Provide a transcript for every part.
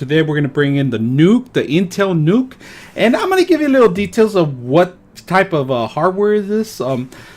Today we're going to bring in the NUC, the Intel NUC, and I'm going to give you a little details of what type of hardware is this.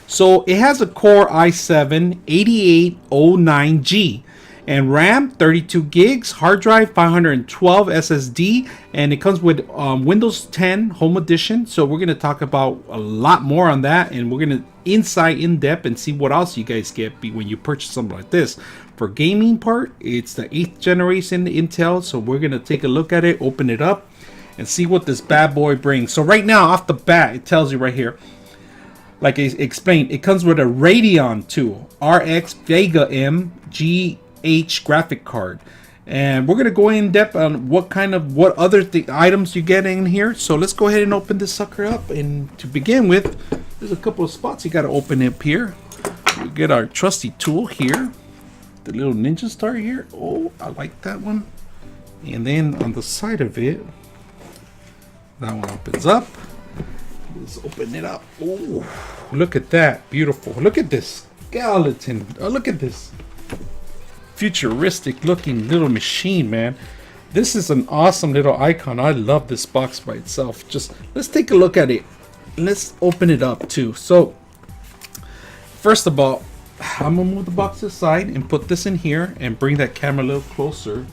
So it has a Core i7-8809G and RAM 32 gigs, hard drive 512 SSD, and it comes with Windows 10 Home Edition. So we're going to talk about a lot more on that, and we're going to insight in depth and see what else you guys get when you purchase something like this. For gaming part, it's the 8th generation Intel, so we're going to take a look at it, open it up, and see what this bad boy brings. So right now, off the bat, it tells you right here, like I explained, it comes with a Radeon 2 RX Vega M GH graphic card. And we're going to go in depth on what other items you get in here. So let's go ahead and open this sucker up. And to begin with, there's a couple of spots you got to open up here. We get our trusty tool here. The little ninja star here. Oh, I like that one. And then on the side of it, that one opens up. Let's open it up. Oh, look at that. Beautiful. Look at this skeleton. Oh, look at this futuristic looking little machine, man. This is an awesome little icon. I love this box by itself. Just let's take a look at it. Let's open it up too. So first of all, I'm gonna move the box aside and put this in here and bring that camera a little closer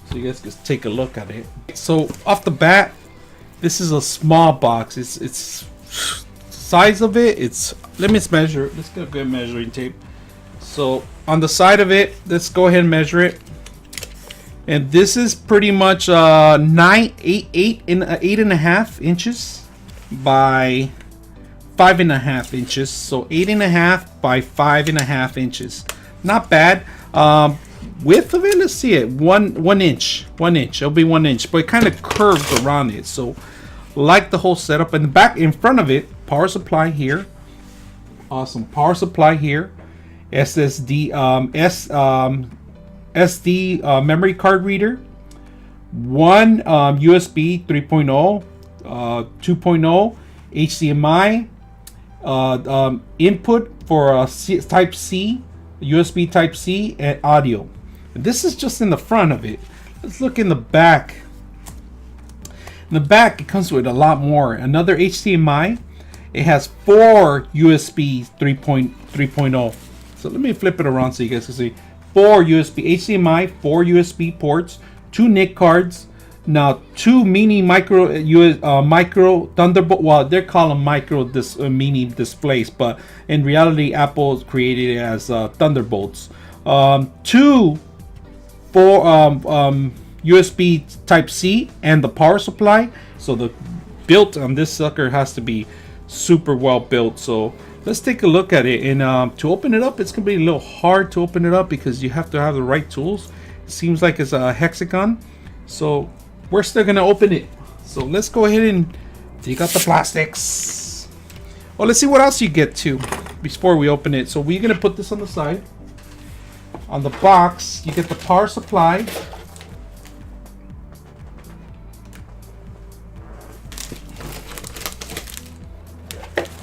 so you guys can take a look at it. So off the bat, this is a small box. It's size of it, let me measure. Let's get a good measuring tape. So on the side of it, let's go ahead and measure it. And this is pretty much 8.5 inches by 5.5 inches. So 8.5 by 5.5 inches. Not bad. Width of it, let's see it. One inch. It'll be 1 inch, but it kind of curves around it. So like the whole setup. In the back, in front of it, power supply here. Awesome power supply here. SSD SD memory card reader, one USB 3.0, 2.0 HDMI input for Type C, USB Type C, and audio. And this is just in the front of it. Let's look in the back. In the back, it comes with a lot more. Another HDMI. It has 4 USB 3.0. So let me flip it around so you guys can see. 4 USB HDMI, 4 USB ports, 2 NIC cards, now 2 mini micro Thunderbolt. Well, they're calling mini displays, but in reality, Apple created it as Thunderbolts. 2 USB Type C and the power supply. So the built on this sucker has to be super well built. So let's take a look at it, and to open it up, it's gonna be a little hard to open it up because you have to have the right tools. It seems like it's a hexagon, so we're still gonna open it. So let's go ahead and take out the plastics. Well, let's see what else you get too before we open it. So we're gonna put this on the side. On the box, you get the power supply.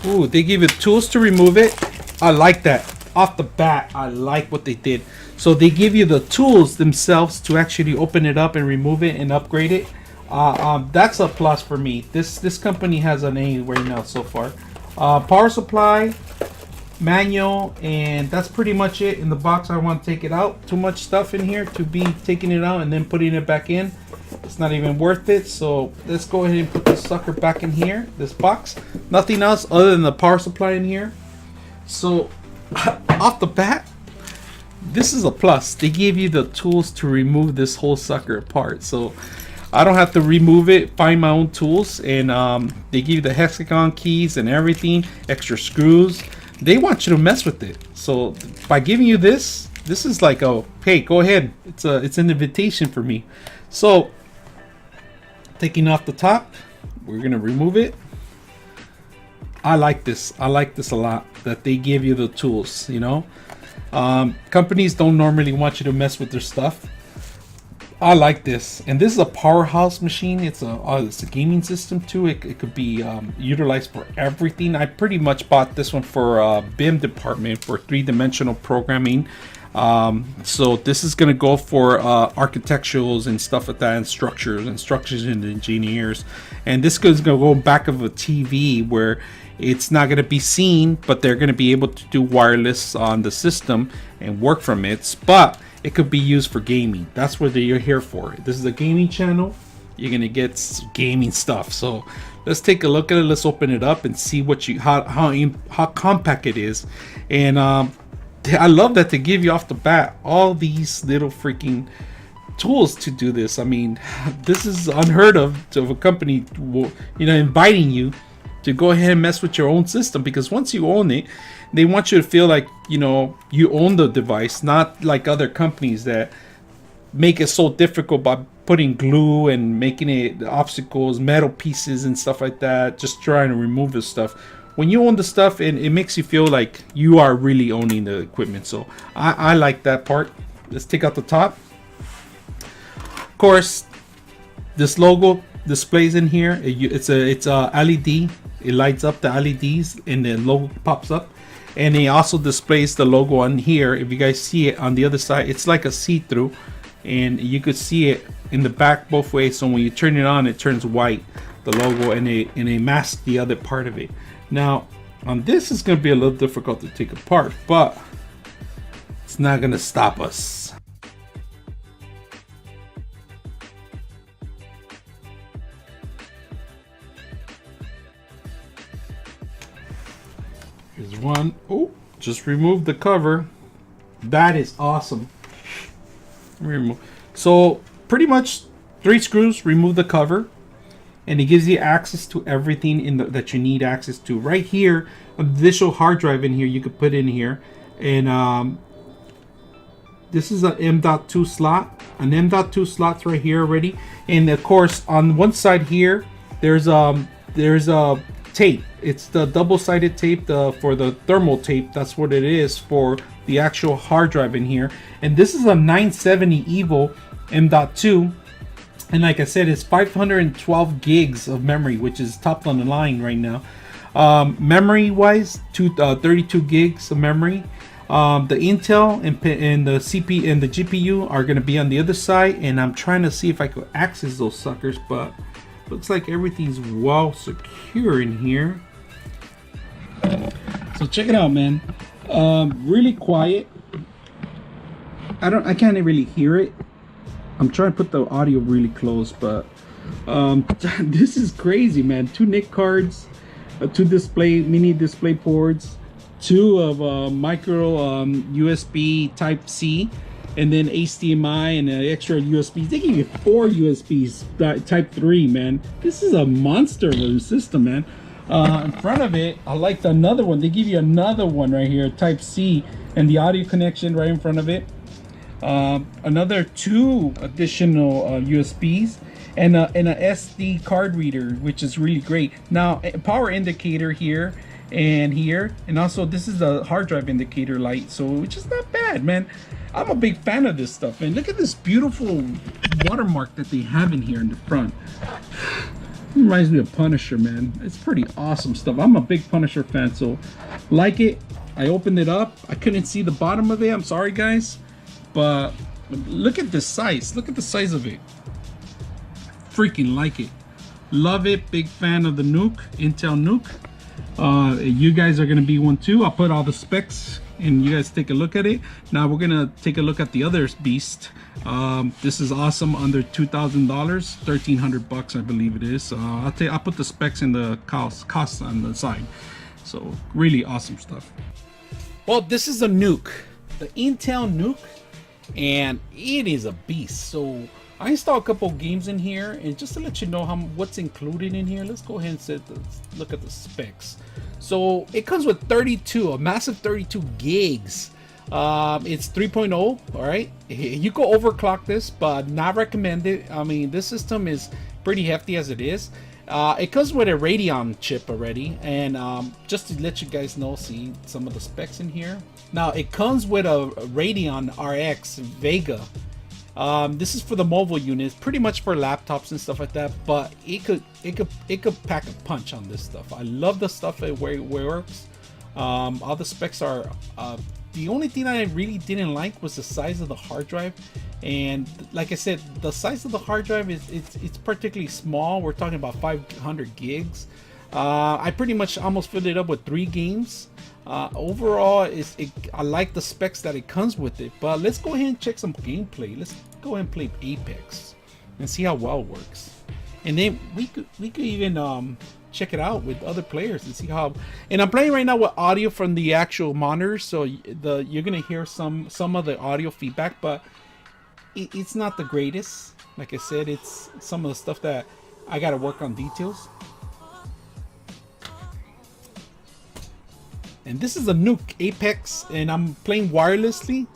Ooh, they give you tools to remove it. I like that. Off the bat, I like what they did. So they give you the tools themselves to actually open it up and remove it and upgrade it. That's a plus for me. This company has an A right now so far. Power supply, manual, and that's pretty much it in the box. I want to take it out. Too much stuff in here to be taking it out and then putting it back in. It's not even worth it. So let's go ahead and put this sucker back in here, this box. Nothing else other than the power supply in here. So off the bat, this is a plus. They gave you the tools to remove this whole sucker apart. So I don't have to remove it, find my own tools. And they give you the hexagon keys and everything, extra screws. They want you to mess with it. So by giving you this is like, oh, hey, go ahead. It's an invitation for me. So taking off the top, we're gonna remove it. I like this. I like this a lot, that they give you the tools, you know. Companies don't normally want you to mess with their stuff. I like this, and this is a powerhouse machine. It's a gaming system too. It could be utilized for everything. I pretty much bought this one for BIM department for 3-dimensional programming. So this is gonna go for architecturals and stuff like that, and structures and engineers. And this is gonna go back of a TV where it's not gonna be seen, but they're gonna be able to do wireless on the system and work from it. But it could be used for gaming. That's what you're here for. This is a gaming channel. You're gonna get gaming stuff. So let's take a look at it. Let's open it up and see what how compact it is. And I love that they give you off the bat all these little freaking tools to do this. I mean, this is unheard of a company, inviting you to go ahead and mess with your own system, because once you own it, they want you to feel like, you own the device, not like other companies that make it so difficult by putting glue and making it obstacles, metal pieces and stuff like that, just trying to remove the stuff. When you own the stuff, it makes you feel like you are really owning the equipment. So I like that part. Let's take out the top. Of course, this logo displays in here. It's a LED. It lights up the LEDs and the logo pops up. And it also displays the logo on here. If you guys see it on the other side, it's like a see-through, and you could see it in the back both ways. So when you turn it on, it turns white, the logo, and it masks the other part of it. Now on this, is going to be a little difficult to take apart, but it's not going to stop us. Here's one. Oh, just remove the cover. That is awesome. So pretty much 3 screws, remove the cover, and it gives you access to everything that you need access to. Right here, a digital hard drive in here you could put in here, and this is an M.2 slot. An M.2 slot's right here already, and of course on one side here there's a tape. It's the double-sided tape for the thermal tape. That's what it is for the actual hard drive in here. And this is a 970 EVO M.2, and like I said, it's 512 gigs of memory, which is top on the line right now. Memory wise, 32 gigs of memory. The Intel and the CPU and the GPU are going to be on the other side, and I'm trying to see if I could access those suckers, but looks like everything's well secure in here. So check it out, man. Really quiet. I can't really hear it. I'm trying to put the audio really close, but this is crazy, man. 2 NIC cards, 2 mini display ports, 2 of micro USB Type C, and then HDMI and an extra USB. They give you 4 USBs Type 3, man. This is a monster of a system, man. In front of it, I liked another one. They give you another one right here, Type C, and the audio connection right in front of it. Another 2 additional USBs, and an SD card reader, which is really great. Now, a power indicator here and here, and also this is a hard drive indicator light, so which is not bad, man. I'm a big fan of this stuff, and look at this beautiful watermark that they have in here in the front. It reminds me of Punisher, man. It's pretty awesome stuff. I'm a big Punisher fan, so like it. I opened it up. I couldn't see the bottom of it. I'm sorry, guys, but look at this size. Look at the size of it. Freaking like it. Love it. Big fan of the NUC, Intel NUC. You guys are gonna be one too. I'll put all the specs and you guys take a look at it. Now we're gonna take a look at the other beast. This is awesome, under $2,000, $1,300 I believe it is. I'll put the specs in the costs on the side. So really awesome stuff. Well, this is a NUC, the Intel NUC, and it is a beast. So I installed a couple games in here, and just to let you know what's included in here, let's go ahead and look at the specs. So it comes with a massive 32 gigs. It's 3.0. All right, you could overclock this, but not recommended. I mean, this system is pretty hefty as it is. It comes with a Radeon chip already, and just to let you guys know, see some of the specs in here. Now it comes with a Radeon RX Vega This is for the mobile units, pretty much for laptops and stuff like that. But it could pack a punch on this stuff. I love the stuff where it works. All the specs are. The only thing I really didn't like was the size of the hard drive, and like I said, the size of the hard drive it's particularly small. We're talking about 500 gigs. I pretty much almost filled it up with 3 games. Overall, I like the specs that it comes with it. But let's go ahead and check some gameplay. Let's go ahead and play Apex and see how well it works. And then we could even check it out with other players and see how. And I'm playing right now with audio from the actual monitors, so you're gonna hear some of the audio feedback, but it's not the greatest. Like I said, it's some of the stuff that I gotta work on details. And this is a NUC Apex, and I'm playing wirelessly.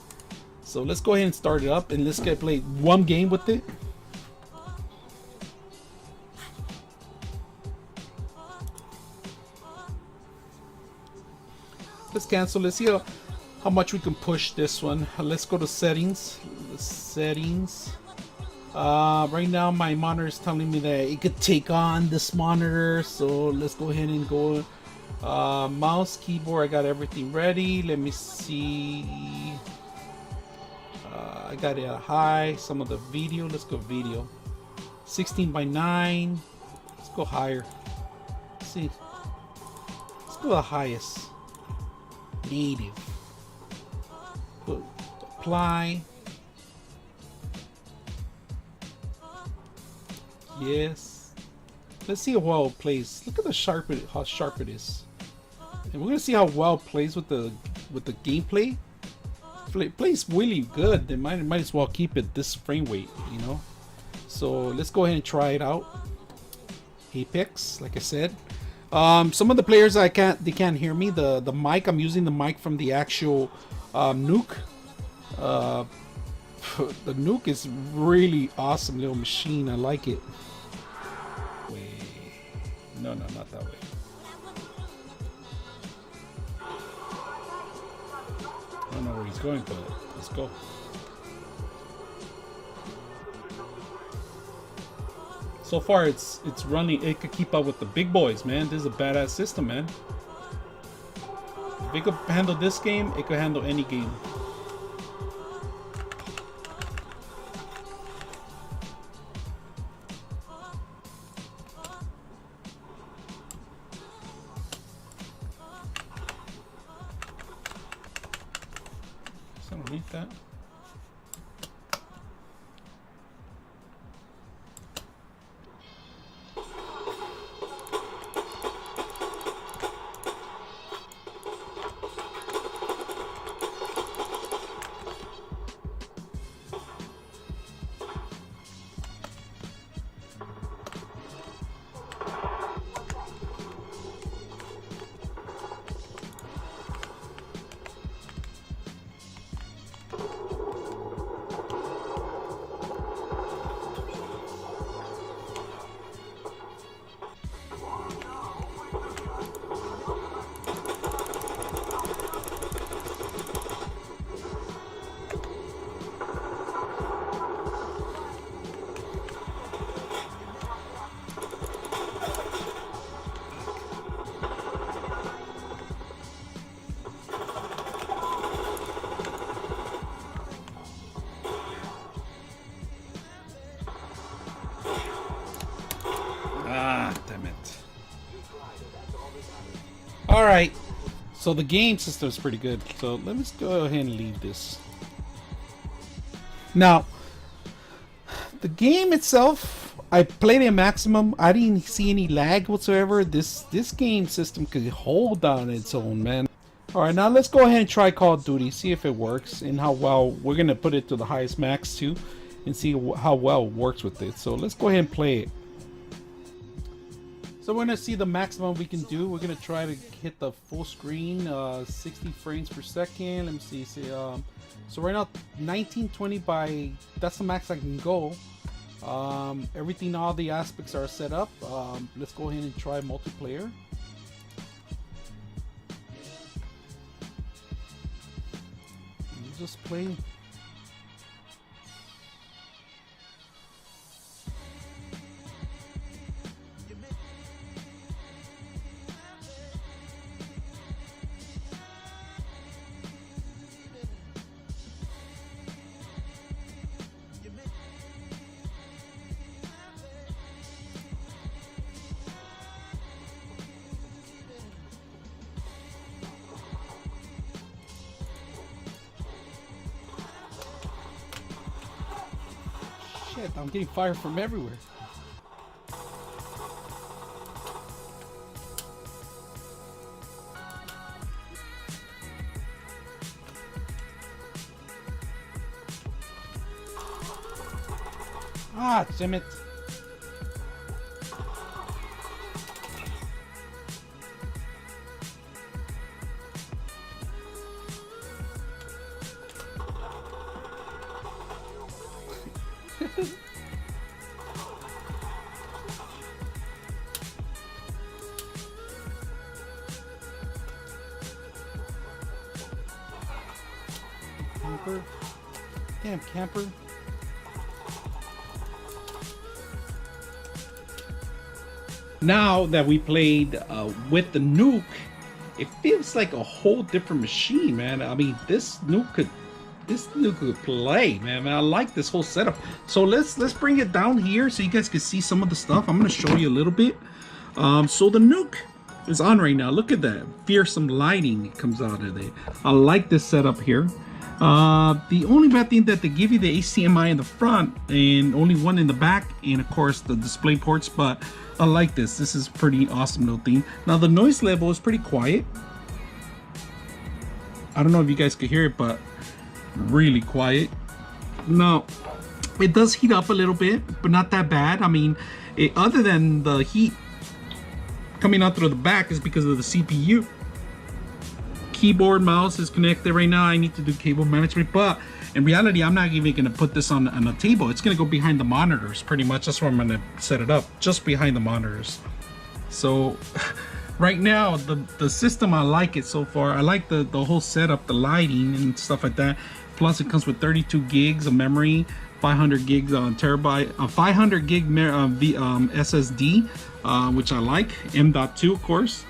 So let's go ahead and start it up, and let's play one game with it. Let's cancel. Let's see how much we can push this one. Let's go to settings. Right now my monitor is telling me that it could take on this monitor, so let's go ahead and go. Mouse, keyboard, I got everything ready. Let me see. I got it at high. Some of the video. Let's go video. 16:9. Let's go higher. Let's see. Let's go the highest. Native. Put apply. Yes. Let's see how well it plays. Look at how sharp it is. And we're gonna see how well it plays with the gameplay. It plays really good. They might as well keep it this frame rate, you know. So let's go ahead and try it out. Apex, like I said. Some of the players they can't hear me. The mic, I'm using the mic from the actual NUC. The NUC is really awesome little machine. I like it. Wait. No, not that way. I don't know where he's going, but let's go. So far, it's running. It could keep up with the big boys, man. This is a badass system, man. If it could handle this game, it could handle any game. Underneath that. Damn it. Alright. So the game system is pretty good. So let me just go ahead and leave this. Now, the game itself, I played it at maximum. I didn't see any lag whatsoever. This game system could hold on its own, man. Alright, now let's go ahead and try Call of Duty. See if it works and how well. We're going to put it to the highest max too. And see how well it works with it. So let's go ahead and play it. So we're going to see the maximum we can do. We're going to try to hit the full screen, 60 frames per second. Let me see. So right now, 1920 by, that's the max I can go. Everything, all the aspects are set up. Let's go ahead and try multiplayer. Just play. Shit, I'm getting fire from everywhere. Ah, damn it. Camper. Damn camper. Now that we played with the NUC, it feels like a whole different machine, man. I mean, this NUC could play, man. I like this whole setup. So let's bring it down here so you guys can see some of the stuff. I'm gonna show you a little bit. So the NUC is on right now. Look at that fearsome lighting that comes out of it. I like this setup here. The only bad thing that they give you the HDMI in the front and only one in the back, and of course the display ports, but I like this. This is pretty awesome little thing. Now the noise level is pretty quiet. I don't know if you guys could hear it, but really quiet. Now it does heat up a little bit, but not that bad. I mean, other than the heat coming out through the back is because of the CPU. Keyboard, mouse is connected right now. I need to do cable management, but in reality, I'm not even going to put this on a table. It's going to go behind the monitors, pretty much. That's where I'm going to set it up, just behind the monitors. So right now, the system, I like it so far. I like the whole setup, the lighting and stuff like that. Plus, it comes with 32 gigs of memory, 500 gigs on terabyte, 500 gig SSD, which I like. M.2, of course.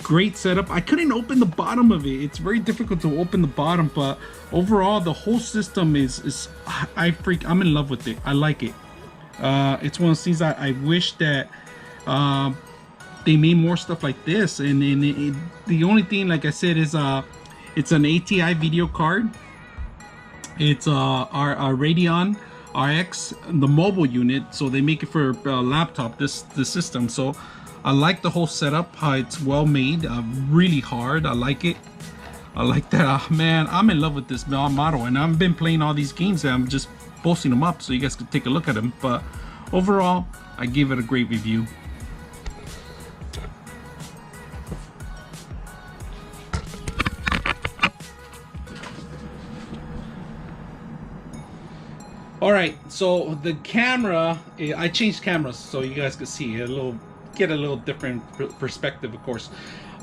Great setup. I couldn't open the bottom of it. It's very difficult to open the bottom, but overall the whole system is I'm in love with it. I like it. It's one of those things I wish that they made more stuff like this. And the only thing, like I said, is it's an ATI video card. It's our Radeon RX, the mobile unit, so they make it for a laptop, this system. So I like the whole setup, how it's well made, really hard. I like it. I like that. Man, I'm in love with this model, and I've been playing all these games and I'm just posting them up so you guys can take a look at them. But overall, I give it a great review. All right, so the camera, I changed cameras so you guys can see get a little different perspective, of course.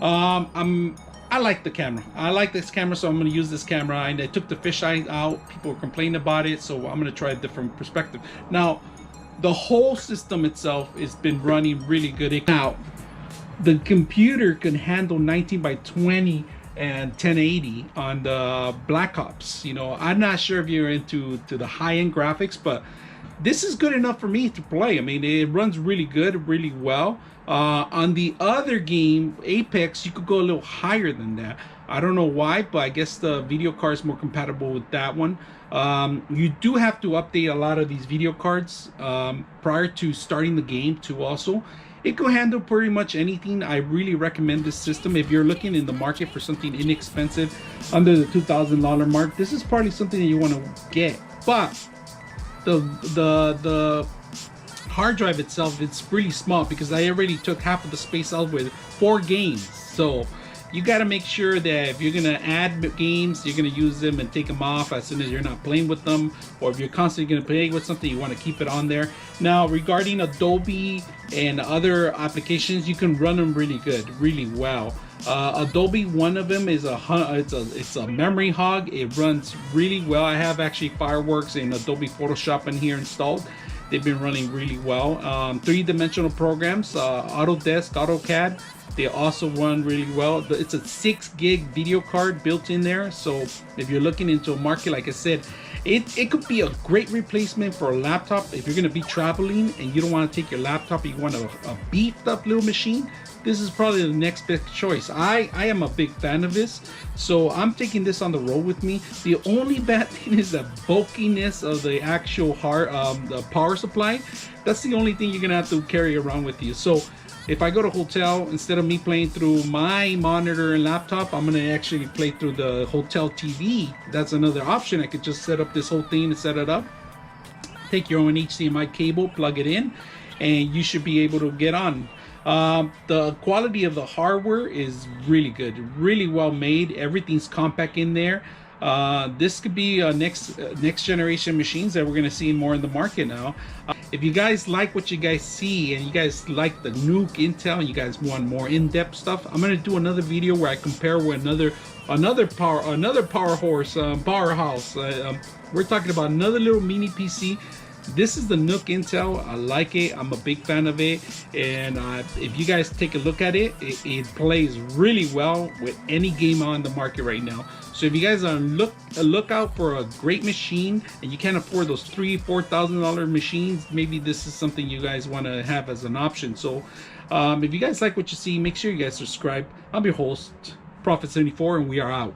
I like the camera. I like this camera, so I'm going to use this camera. And I took the fisheye out. People were complaining about it, so I'm going to try a different perspective. Now, the whole system itself has been running really good. Now, the computer can handle 19 by 20 and 1080 on the Black Ops. You know, I'm not sure if you're into the high-end graphics, but this is good enough for me to play. I mean, it runs really good, really well. On the other game, Apex, you could go a little higher than that. I don't know why, but I guess the video card is more compatible with that one. You do have to update a lot of these video cards prior to starting the game too also. It can handle pretty much anything. I really recommend this system. If you're looking in the market for something inexpensive under the $2,000 mark, this is probably something that you want to get. But the hard drive itself, it's really small because I already took half of the space out with 4 games. So you got to make sure that if you're going to add games, you're going to use them and take them off as soon as you're not playing with them. Or if you're constantly going to play with something, you want to keep it on there. Now, regarding Adobe and other applications, you can run them really good, really well. Adobe, one of them is it's a memory hog. It runs really well. I have actually Fireworks and Adobe Photoshop in here installed. They've been running really well. 3-dimensional programs, Autodesk, AutoCAD, they also run really well. It's a 6 gig video card built in there. So if you're looking into a market, like I said, It could be a great replacement for a laptop if you're going to be traveling and you don't want to take your laptop, you want a beefed up little machine. This is probably the next best choice. I am a big fan of this, so I'm taking this on the road with me. The only bad thing is the bulkiness of the actual the power supply. That's the only thing you're gonna have to carry around with you. So if I go to hotel, instead of me playing through my monitor and laptop, I'm gonna actually play through the hotel TV. That's another option. I could just set up this whole thing and set it up. Take your own HDMI cable, plug it in, and you should be able to get on. The quality of the hardware is really good, really well made. Everything's compact in there. This could be next generation machines that we're going to see more in the market now. If you guys like what you guys see and you guys like the NUC Intel and you guys want more in-depth stuff, I'm going to do another video where I compare with another powerhouse. We're talking about another little mini PC. This is the NUC Intel. I like it. I'm a big fan of it. And if you guys take a look at it, it plays really well with any game on the market right now. So if you guys are on lookout for a great machine and you can't afford those $3,000-$4,000 machines, maybe this is something you guys want to have as an option. So if you guys like what you see, make sure you guys subscribe. I'm your host, Prophet74, and we are out.